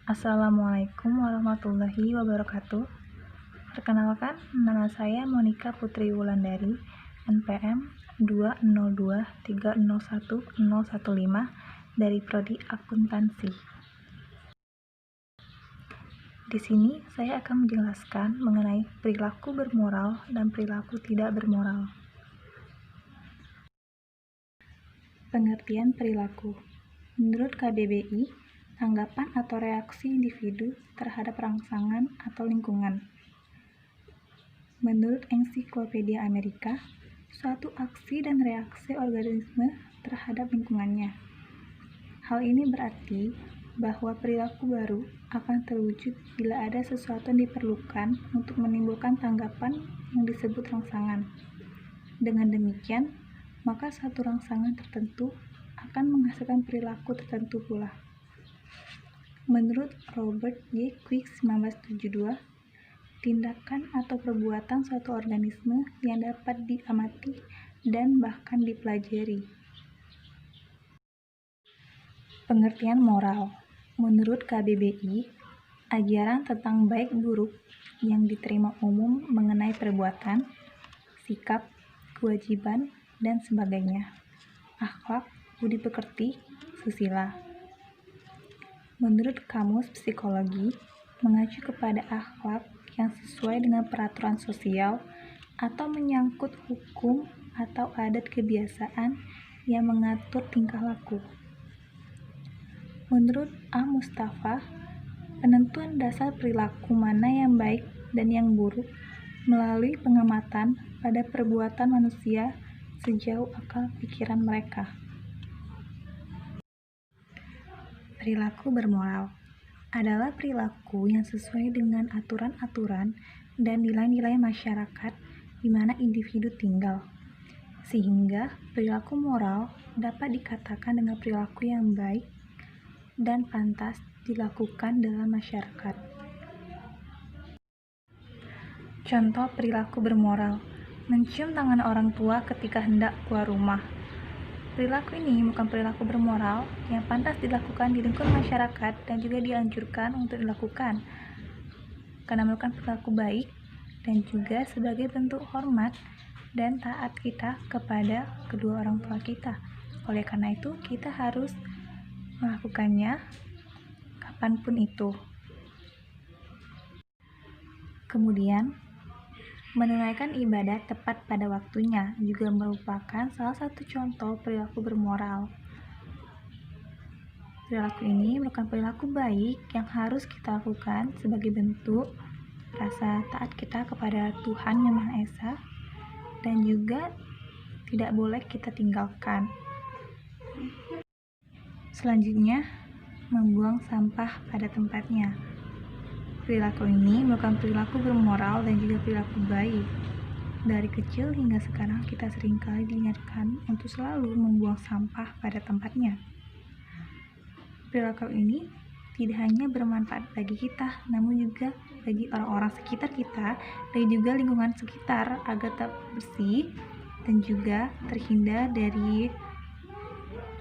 Assalamualaikum warahmatullahi wabarakatuh. Perkenalkan, nama saya Monica Putri Wulandari, NPM 202301015 dari Prodi Akuntansi. Di sini saya akan menjelaskan mengenai perilaku bermoral dan perilaku tidak bermoral. Pengertian perilaku. Menurut KBBI, tanggapan atau reaksi individu terhadap rangsangan atau lingkungan. Menurut Ensiklopedia Amerika, suatu aksi dan reaksi organisme terhadap lingkungannya. Hal ini berarti bahwa perilaku baru akan terwujud bila ada sesuatu yang diperlukan untuk menimbulkan tanggapan yang disebut rangsangan. Dengan demikian, maka satu rangsangan tertentu akan menghasilkan perilaku tertentu pula. Menurut Robert J. Quick 1972, tindakan atau perbuatan suatu organisme yang dapat diamati dan bahkan dipelajari. Pengertian moral. Menurut KBBI, ajaran tentang baik buruk yang diterima umum mengenai perbuatan, sikap, kewajiban, dan sebagainya. Akhlak, budi pekerti, susila. Menurut Kamus Psikologi, mengacu kepada akhlak yang sesuai dengan peraturan sosial atau menyangkut hukum atau adat kebiasaan yang mengatur tingkah laku. Menurut A. Mustafa, penentuan dasar perilaku mana yang baik dan yang buruk melalui pengamatan pada perbuatan manusia sejauh akal pikiran mereka. Perilaku bermoral adalah perilaku yang sesuai dengan aturan-aturan dan nilai-nilai masyarakat di mana individu tinggal, sehingga perilaku moral dapat dikatakan dengan perilaku yang baik dan pantas dilakukan dalam masyarakat. Contoh perilaku bermoral: mencium tangan orang tua ketika hendak keluar rumah. Perilaku ini bukan perilaku bermoral yang pantas dilakukan di lingkungan masyarakat dan juga dianjurkan untuk dilakukan karena merupakan perilaku baik dan juga sebagai bentuk hormat dan taat kita kepada kedua orang tua kita. Oleh karena itu, kita harus melakukannya kapanpun itu. Kemudian, menunaikan ibadah tepat pada waktunya juga merupakan salah satu contoh perilaku bermoral. Perilaku ini merupakan perilaku baik yang harus kita lakukan sebagai bentuk rasa taat kita kepada Tuhan Yang Maha Esa dan juga tidak boleh kita tinggalkan. Selanjutnya, membuang sampah pada tempatnya. Perilaku ini merupakan perilaku bermoral dan juga perilaku baik. Dari kecil hingga sekarang kita seringkali diingatkan untuk selalu membuang sampah pada tempatnya. Perilaku ini tidak hanya bermanfaat bagi kita, namun juga bagi orang-orang sekitar kita dan juga lingkungan sekitar agar tetap bersih dan juga terhindar dari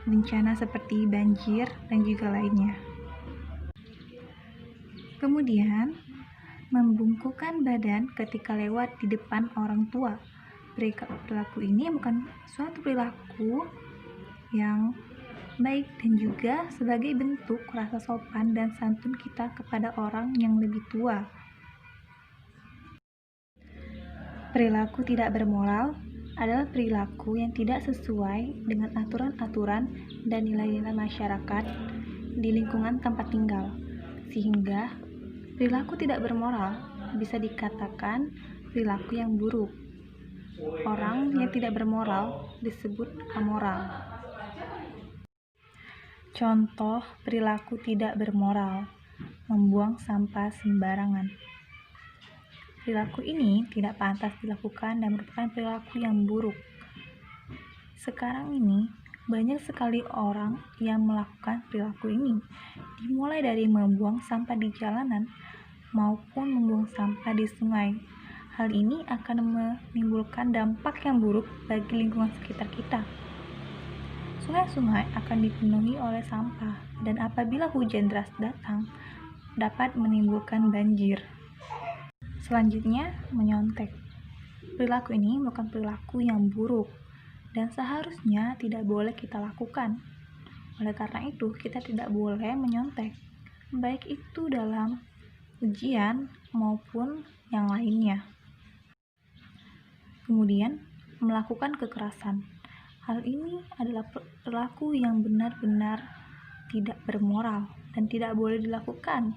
bencana seperti banjir dan juga lainnya. Kemudian, membungkukkan badan ketika lewat di depan orang tua. Perilaku ini bukan suatu perilaku yang baik dan juga sebagai bentuk rasa sopan dan santun kita kepada orang yang lebih tua. Perilaku tidak bermoral adalah perilaku yang tidak sesuai dengan aturan-aturan dan nilai-nilai masyarakat di lingkungan tempat tinggal, sehingga perilaku tidak bermoral bisa dikatakan perilaku yang buruk. Orang yang tidak bermoral disebut amoral. Contoh perilaku tidak bermoral: membuang sampah sembarangan. Perilaku ini tidak pantas dilakukan dan merupakan perilaku yang buruk. Sekarang ini, banyak sekali orang yang melakukan perilaku ini, dimulai dari membuang sampah di jalanan maupun membuang sampah di sungai. Hal ini akan menimbulkan dampak yang buruk bagi lingkungan sekitar kita. Sungai-sungai akan dipenuhi oleh sampah, dan apabila hujan deras datang, dapat menimbulkan banjir. Selanjutnya, menyontek. Perilaku ini bukan perilaku yang buruk dan seharusnya tidak boleh kita lakukan. Oleh karena itu, kita tidak boleh menyontek, baik itu dalam ujian maupun yang lainnya. Kemudian, melakukan kekerasan. Hal ini adalah perilaku yang benar-benar tidak bermoral dan tidak boleh dilakukan.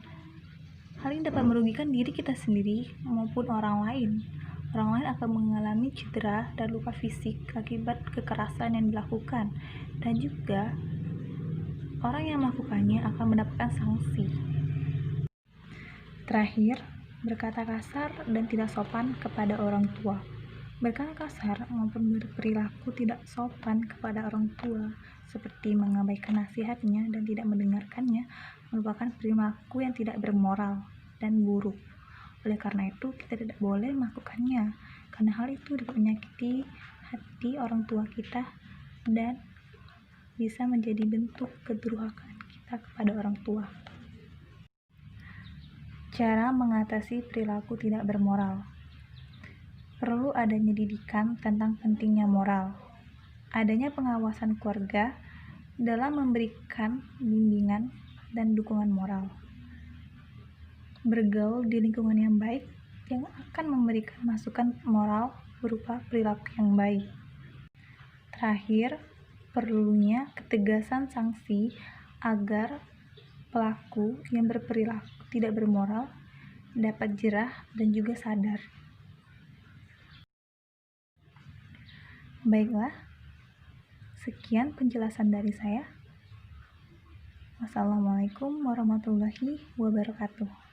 Hal ini dapat merugikan diri kita sendiri maupun orang lain. Orang lain akan mengalami cedera dan luka fisik akibat kekerasan yang dilakukan, dan juga orang yang melakukannya akan mendapatkan sanksi. Terakhir, berkata kasar dan tidak sopan kepada orang tua. Berkata kasar maupun berperilaku tidak sopan kepada orang tua, seperti mengabaikan nasihatnya dan tidak mendengarkannya, merupakan perilaku yang tidak bermoral dan buruk. Oleh karena itu, kita tidak boleh melakukannya, karena hal itu dapat menyakiti hati orang tua kita dan bisa menjadi bentuk kedurhakaan kita kepada orang tua. Cara mengatasi perilaku tidak bermoral. Perlu adanya didikan tentang pentingnya moral. Adanya pengawasan keluarga dalam memberikan bimbingan dan dukungan moral. Bergaul di lingkungan yang baik yang akan memberikan masukan moral berupa perilaku yang baik. Terakhir, perlunya ketegasan sanksi agar pelaku yang berperilaku tidak bermoral dapat jerah dan juga sadar. Baiklah, sekian penjelasan dari saya. Wassalamualaikum warahmatullahi wabarakatuh.